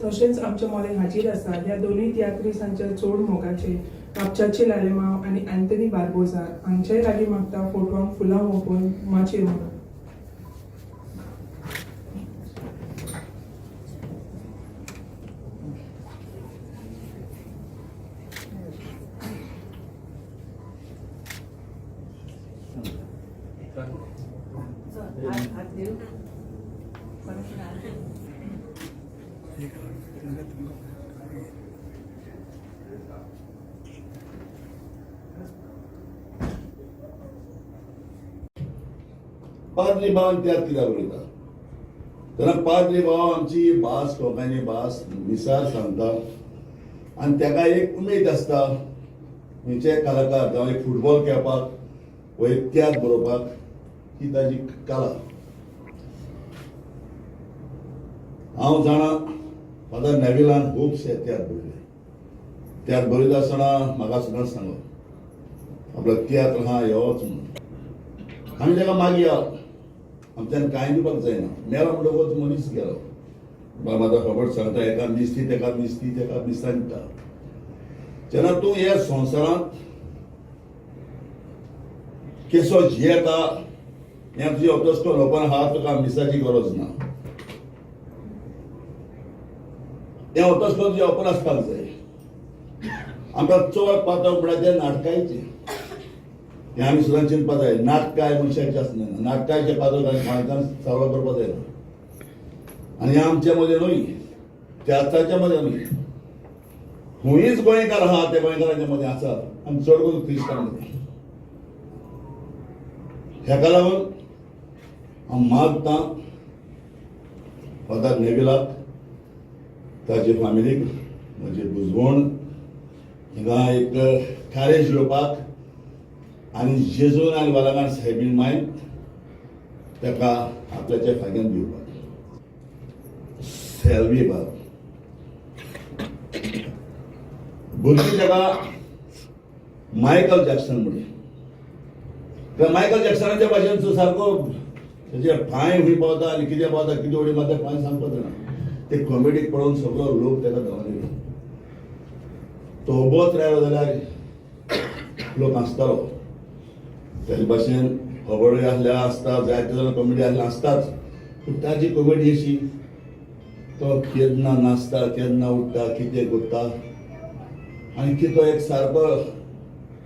तशेंच आमचे मोले हाजीर आसा ह्या दोनूय तियात्रिसांचे चोड मोगाचे कापचाची लालेमाव आनी अँथनी बार्बोजा हांचेय लागीं मागता फोटवांक फुलां ओंपून माचयेर म्हणून. पाद्री भावान त्याग कित्याक उलयता तेन्ना पाद्री भाव आमची भास कोंकणी भास मिसाळ सांगता आनी तेका एक उमेद आसता खंयचेय कलाकार जावं एक फुटबॉल खेळपाक वा एक त्याग बरोवपाक ही ताजी कला. हांव जाणा फादर नेविलान खुबशे त्याग बरयले. त्याग बरयता आसतना म्हाका सदांच सांगप आपलो तियात्र हा येवच म्हणून. आमी ताका मागया आमच्यान कांय दिवपाक जायना. मेलो म्हणटकूच मनीस गेलो. बाबा खबर सांगता एका मिस्ती तेका मिस्ती तेका मिस्तांता. जेन्ना तूं ह्या संवसारांत केसो जियेता हें तुजें अतोश्को लोकांक आहा तुका मिसाची गरज ना. हें अतोश्को तुजें ओपन आसपाक जाय. आमकां चड पातळ म्हणल्यार नाटकायचें हें आमी सुद्दां चिंतपाक जाय. नाटकाय मनशाचें आसना. नाटकाचें पातळ गोंयकार सारको करपाक जायना. आनी हें आमचे मदें न्हय त्याचाच्या मदें न्हय खंयच गोंयकार आहा ते गोंयकारांच्या मदें आसा आनी चड करून क्रिस्तांव मदें. हेका लागून हांव मागतां फादर नेविलाक ताचे फॅमिलीक म्हजी बुजवण हिंगा एक कॅरेज येवपाक आनी जेजून आनी वालांगार सायबीण मायन ताका आपल्याच्या फाग्यान दिवपाक. सेल्वी बाब भुरगीं ताका मायकल जॅक्सन म्हणटा. मायकल जॅक्सनाच्या भाशेन तूं सारको तेजे पांय खंय पावता आनी कितें पावता कितें उडी मारता पांय सांगपाक जायना. ते कॉमेडीक पळोवन सगळो लोक ताका धांवले. तो उबोच रावलो जाल्यार लोक हांसतालो. तेजे भाशेन खबरूय आसल्या आसता जायते जाणां कॉमेडी आसल्या आसताच पूण ताजी कॉमेडी अशी तो केन्ना नाचता केन्ना उठता कितें करता आनी तो एक सारको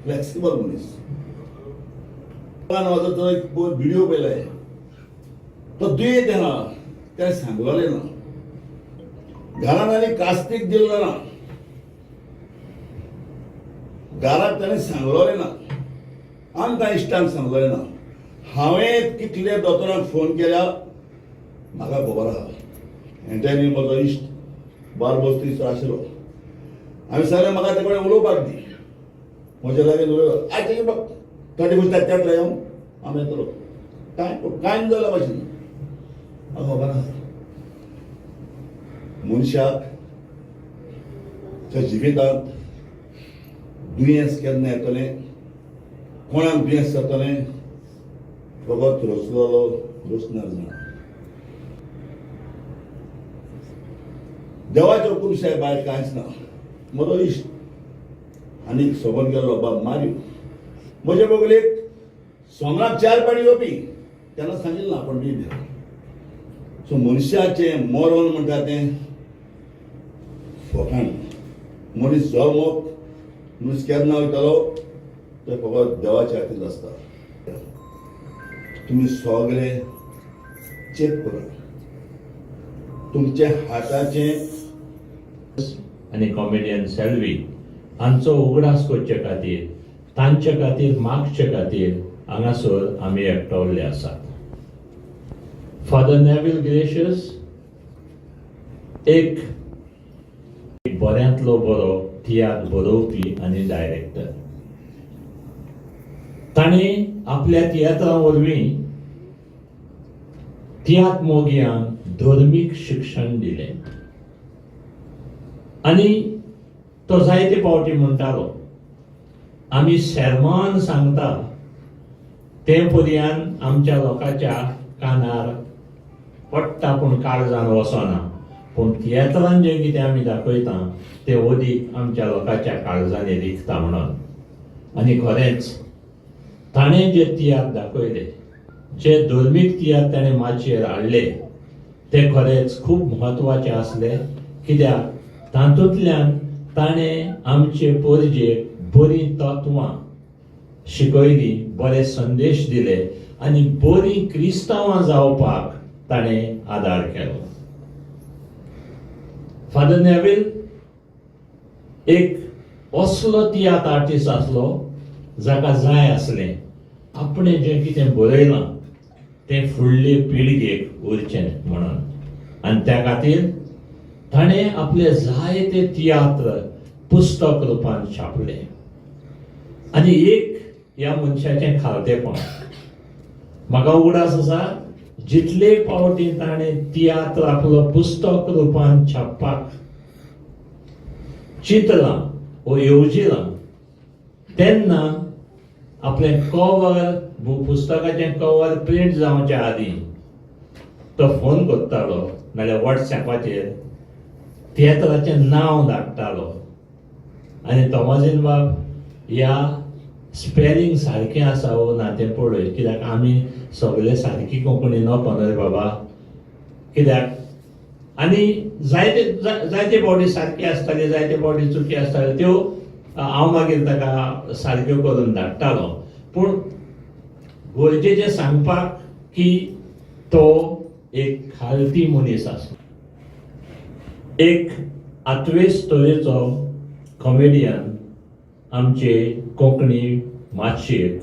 फ्लेक्सिबल मनीस. तो एक व्हिडिओ पळयलाय तो दुयेंत येना तें सांगलोलें ना. घरान आनी कास्तीक दिल्लो ना. घराक ताणें सांगलोलें ना आनी ताणें इश्टांक सांगलोलें ना. हांवें कितले दोतोरांक फोन केल्या म्हाका खबर आहा. हेंच्यांनी म्हजो इश्ट बारबोस थंयसर आशिल्लो. हांवें सांगलें म्हाका ते कडेन उलोवपाक दी. म्हजे लागीं उलयलो आयज बघ थर्टी फस्ट त्यात राव हांव येतलो कांय जाल्या भाशेन म्हाका खबर आहा. मनशाक त्या जिवितांत दुयेंस केन्ना येतलें कोणाक दुयेंस जातलें फकत रचलोलो रचणार जाणा. देवाच्या हुकुमशाय भायर कांयच ना. म्हजो इश्ट आनीक सोबत गेल्लो बाब मारियो म्हजे बगलेक सोमराक 4 पाणी येवपी तेन्ना सांगिल्लें ना पंडीत देव. सो मनशाचें मरण म्हणटा तें फकाण. मनीस जल्मप मनीस केन्ना वयतलो तें फकत देवाच्या हातींत आसता. तुमी सगळे चेक करा तुमच्या हाताचें. आनी कॉमेडियन सेल्वी हांचो उगडास करचे खातीर तांचे खातीर मागचे खातीर हांगासर आमी एकठावल्ले आसात. फादर नेविल ग्रेशियस एक बऱ्यांतलो बरो तियात्र बरोवपी आनी डायरेक्टर. ताणें आपल्या तियात्रा वरवीं तियात्र मोगयांक धर्मीक शिक्षण दिलें आनी तो जायते फावटी म्हणटालो आमी सेर्मान सांगता ते पर्यंत आमच्या लोकांच्या कानार पडटा पूण काळजान वचना पूण तियेत्रान जें कितें आमी दाखयता तें ओदीक आमच्या लोकांच्या काळजांनी रिखता म्हणून. आनी खरेंच ताणें जे तियात्र दाखयले, जे धर्मीक तियात्र ताणें माचयेर हाडले, ते खरेंच खूब म्हत्वाचे आसले. कित्याक तातूंतल्यान ताणें आमचे पोरजेक बरीं तत्वां शिकयली, बरे संदेश दिले आनी बरीं क्रिस्तांवां जावपाक ताणें आदार केलो. फादर नेविल एक असलो तियात्र आर्टिस्ट आसलो जाका जाय आसलें आपणें जें कितें बरयलां तें फुडले पिळगेक उरचें म्हणून. आनी त्या खातीर ताणें आपले जायते तियात्र पुस्तक रुपान छापले. आनी एक ह्या मनशाचें खालतेपण म्हाका उगडास आसा, जितले फावटी ताणें तियात्र आपलो पुस्तक रुपान छापपाक चिंतलां वो येवजिलां, तेन्ना आपलें कवर, पुस्तकाचें कवर प्रिंट जावचे आदीं तो फोन करतालो नाल्यार वॉट्सॅपाचेर तियात्राचें नांव धाडटालो आनी तोमाजीन बाब ह्या स्पेलिंग सारकें आसा वो ना तें पळय, कित्याक आमी सगळे सारकी कोंकणी नोको न्हय रे बाबा. कित्याक आनी जायते फावटी सारकी आसताली, जायते फावटी चुकी आसताल्यो, त्यो हांव मागीर ताका सारक्यो करून धाडटालो. पूण गरजेचें सांगपाक की तो एक खालती मनीस आसलो, एक आत्वेस तरेचो कॉमेडियन आमचे कोंकणी माचयेक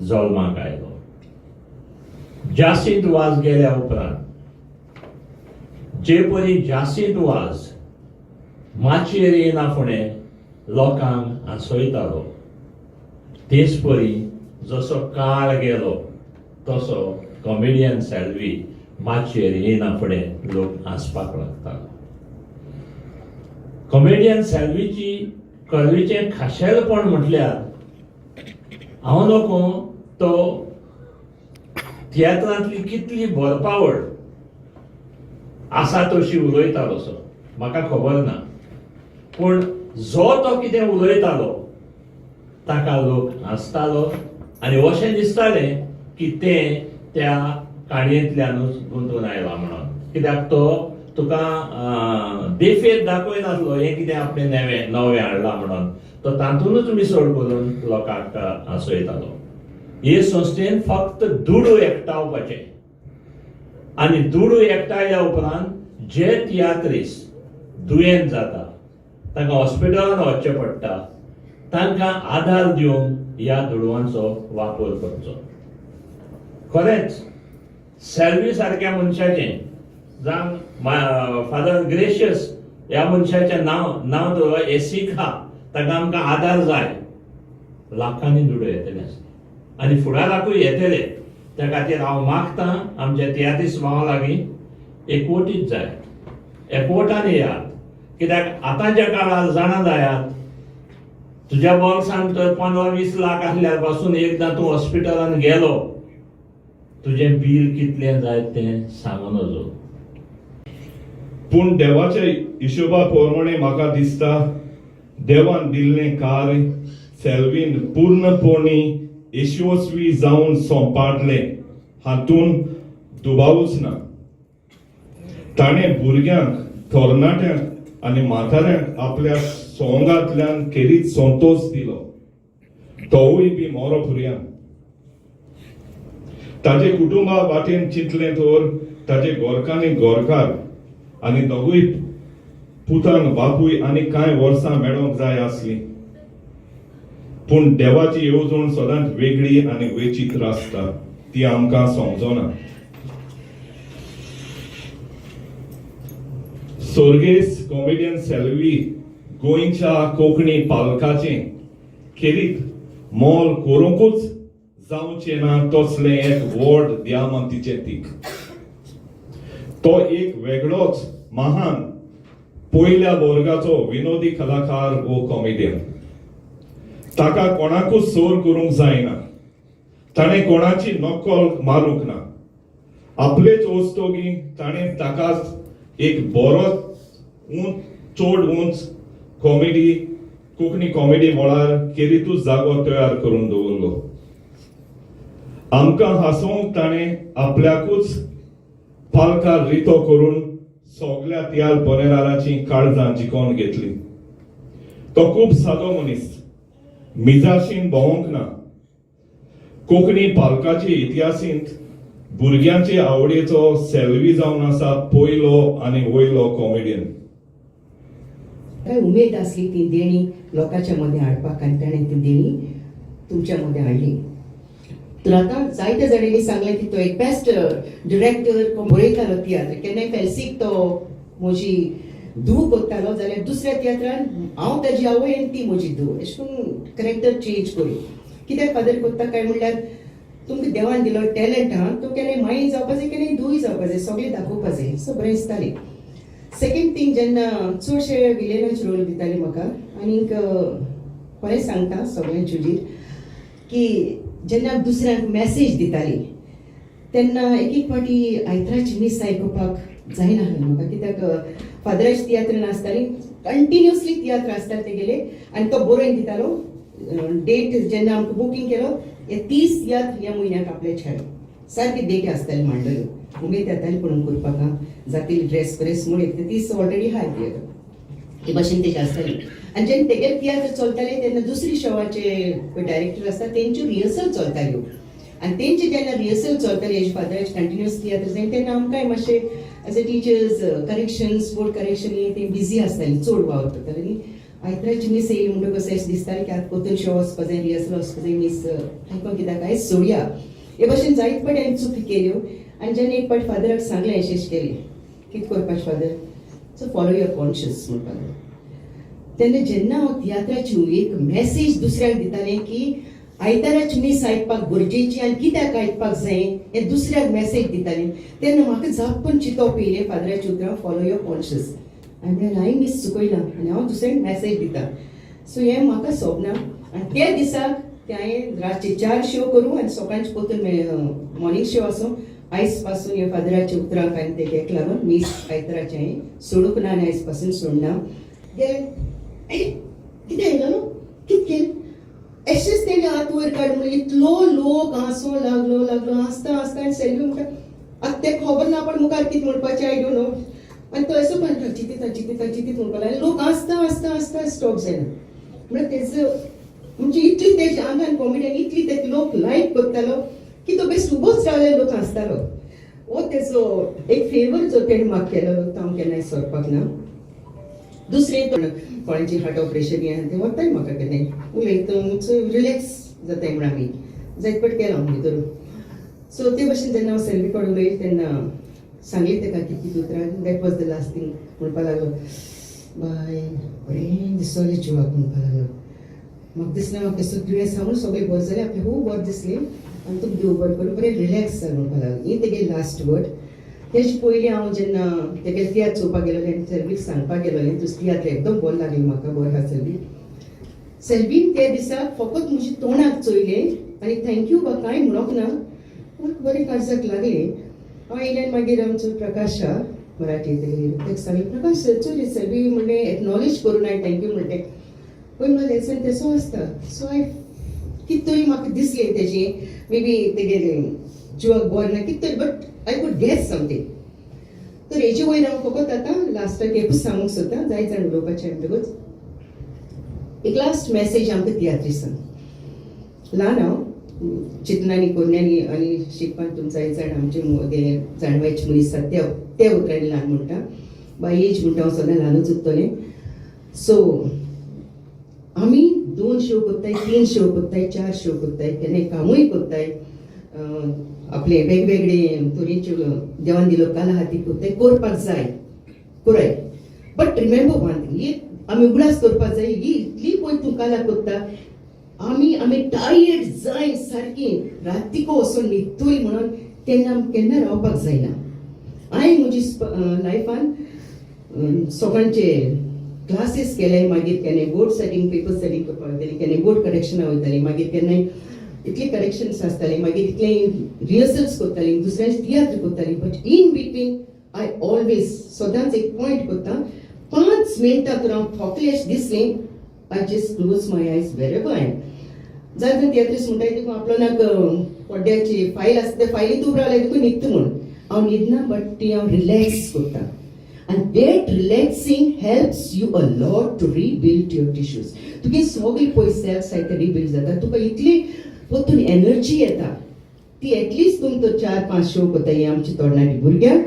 जल्माक आयलो. जासींत वाज गेल्या उपरांत जे परी जासींत वाज माचयेर येना फुडें लोकांक हांसयतालो, तेच परी जसो काळ गेलो तसो कॉमेडियन सेल्वी माचयेर येना फुडें लोक हांसपाक लागतालो. कॉमेडियन सेल्वीची कळवीचें खाशेलपण म्हटल्यार हांव नको तो तियात्रांतली कितली भरपावड आसा तशी उलयतालो सो म्हाका खबर ना, पूण जो तो कितें उलयतालो ताका लोक हांसतालो आनी अशें दिसतालें की तें त्या काणयेंतल्यानूच गुंतून आयला म्हणून. कित्याक तो तुका देफेत दाखयनासलो हें कितें आपणें नवें हाडलां म्हणून, तो तातूंतूच मिसळ करून लोकांक हांसयतालो. हे संस्थेन फक्त दुडू एकठावपाचें आनी दुडू एकठायल्या उपरांत जे तियात्रीस्ट दुयेंत जाता, तांकां हॉस्पिटलांत वचचें पडटा, तांकां आदार दिवंक ह्या दुडवांचो वापर करचो. खरेंच सेल्वी सारक्या मनशाचें जावं फादर ग्रेशियस ह्या मनशाचें नांव दवर एसिका, ताका आमकां आदार जाय. लाखांनी दुडू येतले आसले आनी फुडाराकूय येतले. त्या खातीर हांव मागतां आमच्या तियात्रीस्ट भावां लागीं एकवटीत जाय, एकवटान येयात. कित्याक आतांच्या काळार जाणा जायात, तुज्या बोल्सांत तर 15-20 लाख आसल्यार पासून एकदां तूं हॉस्पिटलांत गेलो, तुजें बील कितलें जाय तें सांगून नजो. पूण देवाच्या हिशोबा प्रमाणे म्हाका दिसता देवान दिल्लें कार्य सेल्वीन पूर्णपणी यशस्वी जावन सोंपाडलें हातून दुबावूच ना. ताणें भुरग्यांक, तरणाट्यांक आनी म्हाताऱ्यांक आपल्या सोंगांतल्यान खेरीत संतोश दिलो, तोवूय बी मोरो भुरग्यांक. ताजे कुटुंबा वाटेन चिंतलें तर ताजे गोरकांनी गोरकार आनी दोगूय पुतांक बापूय आनी कांय वर्सां मेळोंक जाय आसलीं. पूण देवाची येवजण सदांच वेगळी आनी विचित्र आसता, ती आमकां समजना. सोर्गेस कॉमेडियन सेल्वी गोंयच्या कोंकणी पालकाचें खेरीत मोल करूंकूच जावचें ना तसलें एक व्हड दियामंतीचें तीख. तो एक वेगळोच महान पयल्या वर्गाचो विनोदी कलाकार वो कॉमेडियन. ताका कोणाकूच सोर करूंक जायना, ताणें कोणाची नक्कल मारूंक ना. आपलेच वस्तोगी ताणें ताकाच एक बरो चड उंच कॉमेडी कोंकणी कॉमेडी मळार केरीतूच जागो तयार करून दवरलो. आमकां हांसोवंक ताणें आपल्याकूच पालकार रितो करून सगळ्या तियाल बोनेराची काळजां जिखोवन घेतली. तो खूब सादो मनीस, मिजाशीन भोवंक ना. कोंकणी पालकाचे इतिहासींत भुरग्यांचे आवडीचो सेल्वी जावन आसा पयलो आनी वयलो कॉमेडियन. काय उमेद असली ती देणी लोकांच्या मध्ये हाडपाक आनी ताणें ती देणी तुमच्या मध्ये हाडली. तर आता जायत्या जाणांनी सांगलें की तो एक बेस्ट डिरेक्टर बरयतालो तियात्र. केन्नाय फेल्सीक तो म्हजी धूव करतालो जाल्यार दुसऱ्या तियात्रान हांव ताजी आवय आनी ती म्हजी धूव अशें करून कॅरेक्टर चेंज करी. कित्याक फादर कोत्ता काय म्हणल्यार तुमकां देवान दिलो टॅलंट आहा तो केन्नाय माई जावपा जाय केन्नाय धूय जावपा जाय सगळें दाखोवपा जाय. सो बरें दिसतालें. सेकंड थिंग जेन्ना चडशे विलेनाचे रोल दिताले म्हाका आनीक खरें सांगता सगळ्यांचे हुजीर की जेन्ना दुसऱ्यांक मॅसेज दिताली तेन्ना एक एक फावटी आयताराची मीस आयकुपाक जायनासलें म्हाका. कित्याक फादराच्या तियात्रान आसताली कंटिन्युअसली तियात्र आसताले तेगेले आनी तो बरोवन दितालो. डेट जेन्ना आमकां बुकींग केलो हे 30 तियात्र ह्या म्हयन्याक आपले छाड सारकी डेट आसताली मांडल्यो. उमेद येताली पळोवन करपाक जातली ड्रेस प्रेस म्हूण एक 30 ऑलरेडी हाय तियात्र हे भाशेन तेजे आसताली. आनी जेन्ना तेगेले तियात्र चलताले तेन्ना दुसरी शोवाचे डायरेक्टर आसता तेंच्यो रिहर्सल चलताल्यो आनी तेंचे जेन्ना रिहर्सल चलताली हेजे फादराचे कंटिन्युअस तियात्र जाय तेन्ना आमकांय मातशे as a teachers correction sport correction ते बिजी आसताली चड वावर करताली. आनी आयताराची मीस येयली म्हणटकच अशें दिसतालें की आतां कोतून शो वचपा जाय रिहर्सल वचपा जाय मीस आयकोन कित्याक आयज सोडया हे भाशेन जायते फावटी हांवें चुकी केल्यो. आनी जेन्ना एक फावटी फादराक सांगलें अशें केलें कितें करपाचें father so follow your conscious म्हणपाक लागलो. तेन्ना जेन्ना हांव तियात्राची एक मॅसेज दुसऱ्याक दितालें की आयताराची मीस आयकपाक गरजेची आनी कित्याक आयकपाक जाय हें दुसऱ्याक मॅसेज दितालें तेन्ना म्हाका जापन चिंतप येयलें फादराच्या उतरां फॉलो युअर कॉन्शियस. आनी म्हळ्यार हांवें मीस चुकयलां आनी हांव दुसऱ्यांक मॅसेज दितां. सो हें म्हाका सोबना. आनी त्या दिसाक ते हांवें रातचे 4 शो करूं आनी सकाळचे पोतून मॉर्निंग शो आसूं. आयज पासून ह्या फादराच्या उतरांक आनी तेका लागून मीस आयताराचें हांवें सोडूंक ना आनी आयज पासून सोडना. कितें आयलो कितें केलें अशेंच तेणें हात वयर काड म्हणून इतलो लोक हांसो लागलो हांसता आनी सेल्वी म्हणटा आतां तेका खबर ना पण मुखार कितें म्हणपाचें आय डोंट नो. आनी तो असो म्हणटा चिंतीत म्हणपाक लागलो. लोक हांसता स्टॉप जायना म्हणल्यार तेजो म्हणजे इतली तेज्या आंगान कॉमेडियन इतली ते लोक लायक करतालो की तो बेस्ट उबोच रावले लोक हांसतालो. हो तेजो एक फेवर जो तेणें म्हाका केलो तो हांव केन्नाय विसरपाक ना. दुसरें कोणाची हार्ट ऑपरेशन हें तें वताय म्हाका केन्नाय उलयता रिलॅक्स जाताय म्हण आमी जायते फावटी केलां हांव भितर. सो ते भाशेन जेन्ना हांव सेल्वी कडेन उलयलें तेन्ना सांगलें तेका कितें उतरां that was the last thing म्हणपाक लागलो. बाय बरें दिसलें जिवाक म्हणपाक लागलो. म्हाका दिसलें म्हाका दुयेंस सांगून सगळें बरें जालें आपलें खूब बरें दिसलें आनी तुका देव बरें करून बरें रिलॅक्स जालें म्हणपाक लागलो. ही तेगे लास्ट वर्ड. तेजे पयलीं हांव जेन्ना तेगे तियात्र चोवपाक गेलोलें आनी सेल्वीक सांगपाक गेलोलें तुजें तियात्र एकदम बरें लागलें म्हाका बरें आहा सेल्वी. सेल्वीन ते दिसाक फकत म्हज्या तोंडाक चोयलें आनी थँक्यू बा कांय म्हणोंक ना. म्हाका बरें काळजाक लागलें. हांव येयलें मागीर आमचो प्रकाश आहा मराठी तेका सांगलें प्रकाश चोरी सेल्वी म्हणलें एक्नॉलेज करून हांवें थँक्यू म्हणलें पळय म्हळ्यार लेसन तेसो आसता. सो हांवें कितें तरी म्हाका दिसलें तेजें मे बी तेगे जिवाक बरें ना कितें तरी but I could guess something. तर हेजे वयर हांव फकत आतां लास्टाक एकूच सांगूंक सोदतां जायत जाण उलोवपाचें म्हणटकूच एक लास्ट मॅसेज आमकां तियात्रिसान ल्हान हांव चिंतनांनी कोन्यांनी आनी शिकपाक तुमचो जायत जाण आमचे जाणवायचे मनीस आसात त्या उतरांनी ल्हान म्हणटा. बाय एज म्हणटा हांव सदां ल्हानूच उरतलें. सो आमी 2 शो करताय 3 शो करताय 4 शो करताय केन्नाय कामूय करताय आपले वेगवेगळे तरेच्यो देवान दिलो कला हाती करताय करपाक जाय पुराय. बट रिमेंबर वन थिंग आमी उगडास करपाक जाय ही इतली पळय तूं कला करता आमी टायर्ड जाय सारकी रातीको वचून न्हिदतोय म्हणून तेन्ना केन्ना रावपाक जायना. हांवें म्हज्या लायफान सगळ्यांचे क्लासीस केले मागीर केन्नाय बोर्ड सेटिंग पेपर सेटिंग करपाक वयताली केन्नाय बोर्ड करेक्शना वयताली मागीर केन्नाय इतले करेक्शन्स आसताले मागीर इतले रिहर्सल्स करताली दुसऱ्यांचे तियात्र करताली. But in between I always सदांच एक पॉइंट करता 5 मिनटां तर हांव थोकलेश दिसलें आय जस्ट क्लोज माय आयज वेरेवर आय जाय तर तियात्रीस म्हणटाय देखून आपलो नाक पड्ड्याची फायल आसता त्या फायलीत उबो रावल्यार देखून न्हिदता म्हूण हांव न्हिदना बट ती हांव रिलॅक्स करता and that relaxing helps you a lot to rebuild your tissues तुगे सगळी पळय सेल्स आहाय ते रिबिल्ड जाता तुका इतली परतून एनर्जी येता ती एटलीस्ट तुमकां 4-5 शो करता ही आमची तरणाटी भुरग्यांक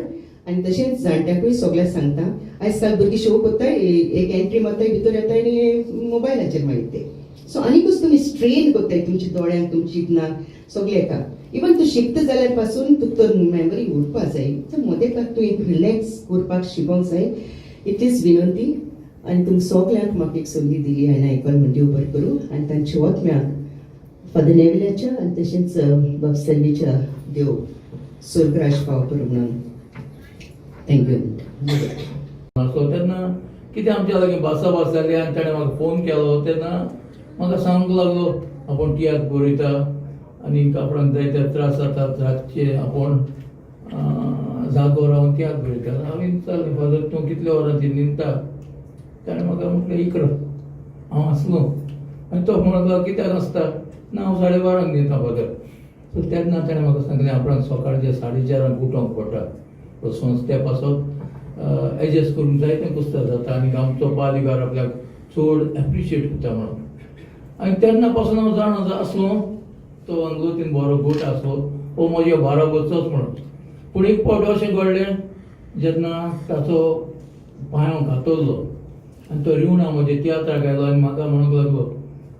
आनी तशेंच जाणट्यांकूय सगळ्यांक सांगता आयज काल भुरगीं शो करताय एक एंट्री मारताय भितर येताय आनी मोबायलाचेर मागीर सो आनीकूच तुमी स्ट्रेन करताय तुमच्या दोळ्यांक तुमच्या चिंतनाक सगळे येता इवन तूं शिकता जाल्यार पासून तुका तर मेमरी उरपा जाय तर मदें तूं एक रिलॅक्स करपाक शिकोंक जाय इतलीच विनंती आनी तुमकां सगळ्यांक म्हाका एक संदी दिली हांवें आयकून म्हणजे उबर करूं आनी तांच्या वतम्याक फादर नेविल्याच्या आनी तशेंच बाब सेल्वीच्या देव स्वर्गराज पाव करूं म्हणून थँक्यू सो तेन्ना कितें आमच्या लागीं भासाभास जाली आनी ताणें म्हाका फोन केलो तेन्ना म्हाका सांगूंक लागलो आपूण तियात्र बरयता आनी आपणाक जाय ते त्रास जातात रातचे आपूण जागो रावन तियात्र बरयता हांवें विचारलें फादर तूं कितल्या वरांचेर न्हिदता ताणें म्हाका म्हटलें इकरा हांव आसलो आनी तो म्हणलो कित्याक आसता ना हांव 12:30 न्हिदता फादर सो तेन्ना ताणें म्हाका सांगलें आपणाक सकाळचे 4:30 उठोवंक पडटा तो संस्थे पासत एडजस्ट करूंक जाय तें पुस्तक जाता आनी आमचो पालिकार आपल्याक चड एप्रिशिएट करता म्हणून आनी तेन्ना पासून हांव जाण आसलो तो अंगोतीन बरो गोट आसलो हो म्हज्या बाराबरचोच म्हणून पूण एक फावट अशें घडलें जेन्ना ताचो पांयो घातरलो आनी तो रिवणा म्हज्या तियात्राक गेलो आनी म्हाका म्हणूंक लागलो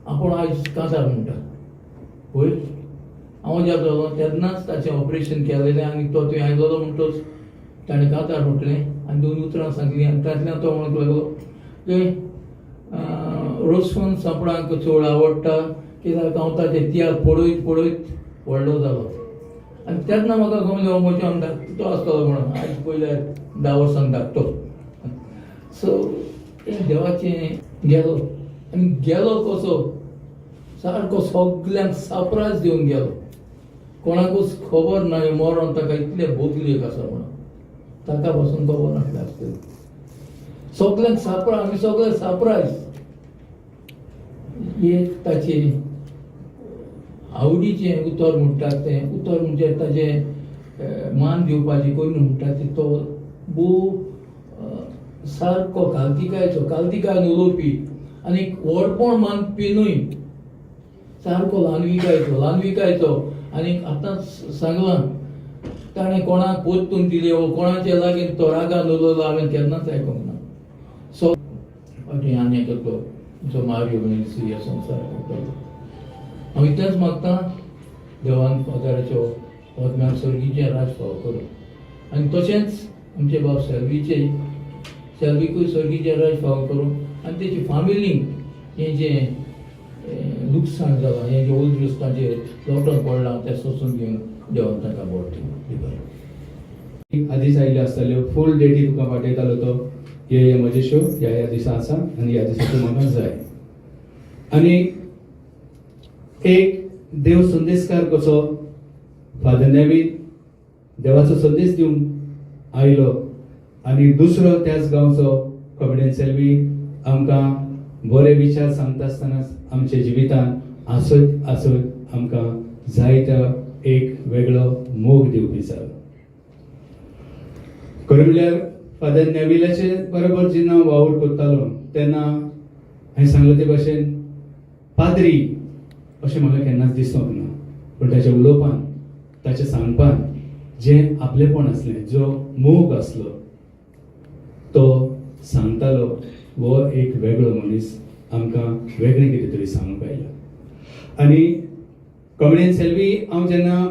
आपूण आयज कांतार म्हणटा पळय हांव ज्या जालो तेन्नाच ताचें ऑपरेशन केलेलें आनी तो थंय आयलोलो म्हणटच ताणें कांतार म्हटलें आनी 2 उतरां सांगलीं आनी तांतल्यान तो म्हणूंक लागलो की रोसवन सापडांक चड आवडटा कित्याक हांव ताचें तियात्र पळयत पळयत व्हडलो जालो आनी तेन्ना म्हाका गमलें हो म्हज्या धाकटो आसतलो म्हणून आयज पयल्यार 10 वर्सांक धाकटो सो देवाचें गेलो आनी गेलो कसो सारको सगल्यांक सरप्रायज दिवन गेलो कोणाकूच खबर ना मरण ताका इतलें भोगलेक आसा म्हणून ताका पासून खबर नासलें आसतलें सगल्यांक सरप्रायज आमी सगळे सरप्रायज हे ताचें आवडीचें उतर म्हणटात तें उतर म्हणजे ताचें मान दिवपाचें कोण म्हणटात तें तो भोव सारको काल्तिकायन उलोवपी आनी व्हडपण मानपीनूय सारको ल्हानविकायचो आनी आतां सांगलां ताणें कोणाक पोत्तून दिले वो कोणाचे लागीं तो रागान उलयलो हांवें केन्नाच आयकूंक ना सो अशें आनी एकलो जो मारियो म्हणून ह्या संवसार करतलो हांव इतलेंच मागतां देवान फादराच्यो पद्म्याक सर्गीचें राज फाव करूं आनी तशेंच आमचे बाब सेल्वीकूय सर्गीचें राज फाव करूं आनी तेची फॅमिलीक हें जें लुकसाण जालां हें जें ओल्ड क्रिस्तांचेर लॉकडावन पडलां तें सोंसून घेवंक देवान तांकां बरें आदींच आयल्यो आसताल्यो फूल डेटी तुका पाठयतालो तो हे म्हजे शो ह्या दिसा आसा आनी ह्या दिसा तूं म्हाका जाय आनी एक देव संदेशकार कसो फादर नेवील देवाचो संदेश दिवन आयलो आनी दुसरो त्याच गांवचो कॉमेडियन सेल्वी आमकां बरे विचार सांगता आसतना आमच्या जिवितान आसत आसत आमकां जायतो एक वेगळो मोग दिवपी जालो खरें म्हणल्यार फादर नेविलाचे बरोबर जेन्ना वावर करतालो तेन्ना हांवें सांगले ते भाशेन पाद्री अशें म्हाका केन्नाच दिसोंक ना पूण ताच्या उलोवपान ताच्या सांगपान जें आपलेपण आसलें जो मोग आसलो तो सांगतालो वो एक वेगळो मनीस आमकां वेगळें कितें तरी सांगूंक आयला आनी कॉमेडियन सेल्वी हांव जेन्ना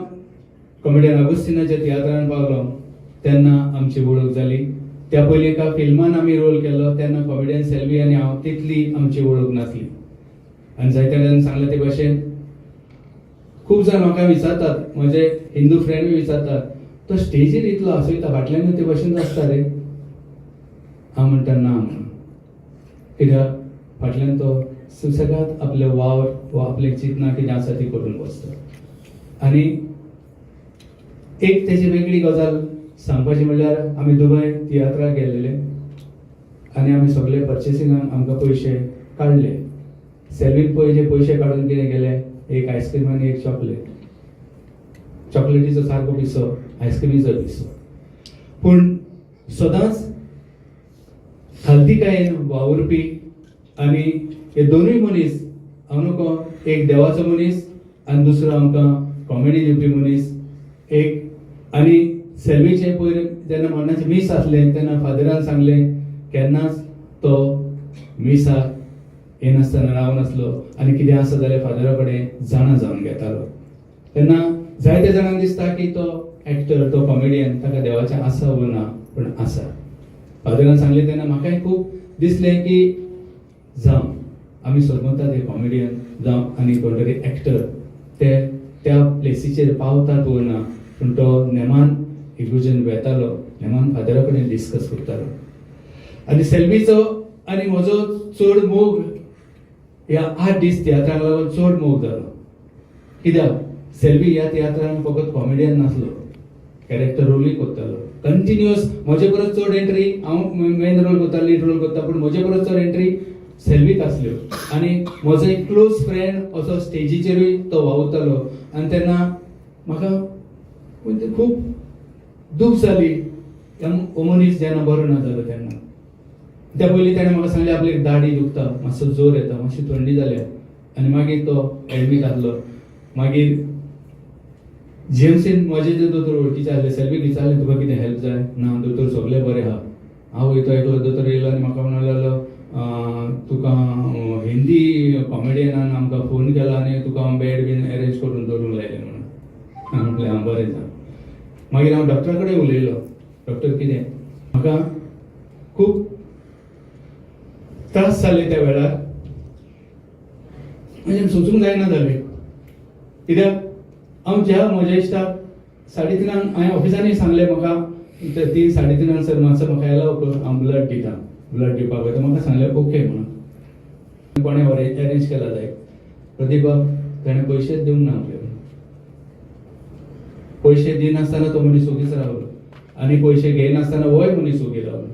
कॉमेडियन अगोस्तिनाच्या तियात्रान पावलो तेन्ना आमची वळख जाली त्या पयलीं एका फिल्मान आमी रोल केल्लो तेन्ना कॉमेडियन सेल्वी आनी हांव तितली आमची वळख नासली आनी जायत्या जाणांनी सांगले ते भाशेन खूब जाण म्हाका विचारतात म्हजे हिंदू फ्रेंडूय विचारतात तो स्टेजीर इतलो हांसयता फाटल्यान ते भाशेन आसता रे हांव म्हणटा ना म्हणून कित्याक फाटल्यान तो सुसेगाद आपले वावर वा आपले चिंतना कितें आसा ती करून बसता आनी एक तेजी वेगळी गजाल सांगपाचें म्हणल्यार आमी दुबय तियात्राक गेलेले आनी आमी सगळे पर्चेसिंगाक आमकां पयशे काडले. सेल्वीक पयशे काडून कितें केलें, एक आयस्क्रीम आनी एक चॉकलेट. चॉकलेटीचो सारको पिसो, आयस्क्रीमीचो पिसो. पूण सदांच हल्दीकायेन वावुरपी आनी हे दोनूय मनीस, हांव नको एक देवाचो मनीस आनी दुसरो आमकां कॉमेडी दिवपी मनीस. एक आनी सेल्वीचे पयर जेन्ना मरणाचें मीस आसलें तेन्ना फादरान सांगलें केन्नाच तो मिसाक येनासतना रावनासलो आनी कितें आसा जाल्यार फादरा कडेन जाणा जावन घेतालो. तेन्ना जायत्या जाणांक दिसता की तो एक्टर, तो कॉमेडियन, ताका देवाचें आसा वो ना, पूण आसा. फादरान सांगलें तेन्ना म्हाकाय खूब दिसलें की जावं आमी सोदमतात हे कॉमेडियन जावं आनी कोण तरी एक्टर ते त्या प्लेसीचेर पावतात वो ना, पूण तो नेमान इगर्जेन वेतालो, नेमान फादरा कडेन डिस्कस करतालो. आनी सेल्वीचो आनी म्हजो चड मोग ह्या 8 दीस तियात्राक लागून चड मोग जालो. कित्याक सेल्वी ह्या तियात्रान फकत कॉमेडियन नासलो, कॅरेक्टर रोलूय करतालो. कंटिन्युअस म्हजे परस चड एंट्री, हांव मेन रोल करता, लीड रोल करता, पूण म्हजे परस चड एंट्री सेल्वीक आसल्यो. आनी म्हजो एक क्लोज फ्रेंड असो स्टेजीचेरूय तो वावुरतालो. आनी तेन्ना म्हाका खूब दूख जाली हो मनीस जेन्ना बरो ना जालो तेन्ना. त्या पयलीं ताणें म्हाका सांगलें आपली दाढी दुखता, मातसो जोर येता, मातशी थंडी जाल्या. आनी मागीर तो एडमीट आसलो. मागीर जेम्सीन म्हजे जे दोतोर वळखीचे आसले, सेल्वीक विचारलें तुका कितें हेल्प जाय? ना दोतोर सगळें बरें आहा. हांव वयता एकलो, दोतोर येयलो आनी म्हाका म्हणलेलो तुका हिंदी कॉमेडियनान आमकां फोन केला आनी तुका बेड बीन अरेंज करून दवरूंक लायलें म्हणून. हांव म्हणलें हां बरें जालें. मागीर हांव डॉक्टरा कडेन उलयलो. डॉक्टर कितें म्हाका खूब त्रास जाले त्या वेळार, म्हणजे सोंसूंक जायना जालें. कित्याक हांव ज्या म्हज्या इश्टाक 3:30 हांवें ऑफिसांनी सांगलें म्हाका 3:30 सर मातसो म्हाका एलाव कर, हांव ब्लड दिता, ब्लड दिवपाक वयता. म्हाका सांगलें ओके म्हणून. कोणें अरेंज केला जाय. प्रदीपाक ताणें पयशेच दिवंक ना आपल्याक. पयशे दिनासतना तो मनीस ओगीच रावलो आनी पयशे घेयनासतना होय मनीस ओगी रावलो.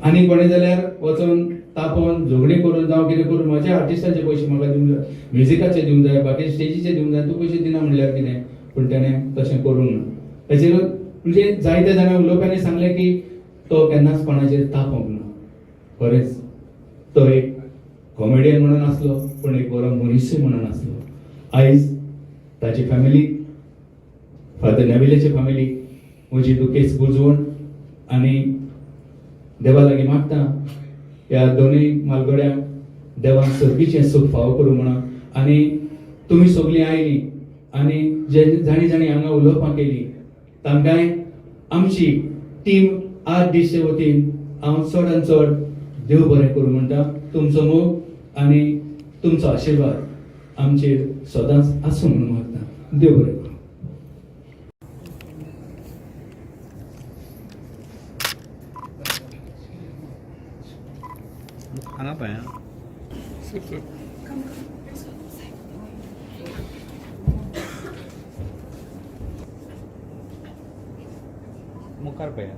आनी कोणें जाल्यार वचून तापोवन झगडी करून जावं कितें करून म्हज्या आर्टिस्टाचे पयशे म्हाका दिवंक जाय, म्युजिकाचे दिवंक जाय, बाकी स्टेजीचे दिवंक जाय, तूं पयशे दिना म्हणल्यार कितें. पूण ताणें तशें करूंक ना. ताचेर म्हणजे जायत्या जाणां उलोवप्यांनी सांगलें की तो केन्नाच कोणाचेर तापोवंक ना. खरेंच तो एक कॉमेडियन म्हणून आसलो, पूण एक बरो मनीसूय म्हणून आसलो. आयज ताची फॅमिली, फादर नेविलेची फॅमिली म्हजी दुखेस बुजवण आनी देवा लागीं मागता ह्या दोनूय मालगड्यांक देवान सर्गीचें सूख फावो करूं म्हणून. आनी तुमी सगळीं आयलीं आनी जे जाणी हांगा उलोवपाक येयलीं तांकांय आमची टीम 8 दीसचे वतीन हांव चडांत चड देव बरें करूं म्हणटा. तुमचो मोग आनी तुमचो आशिर्वाद आमचेर सदांच आसूं म्हणून मागता. देव बरें करूं. हांगा पळय मुखार पळया.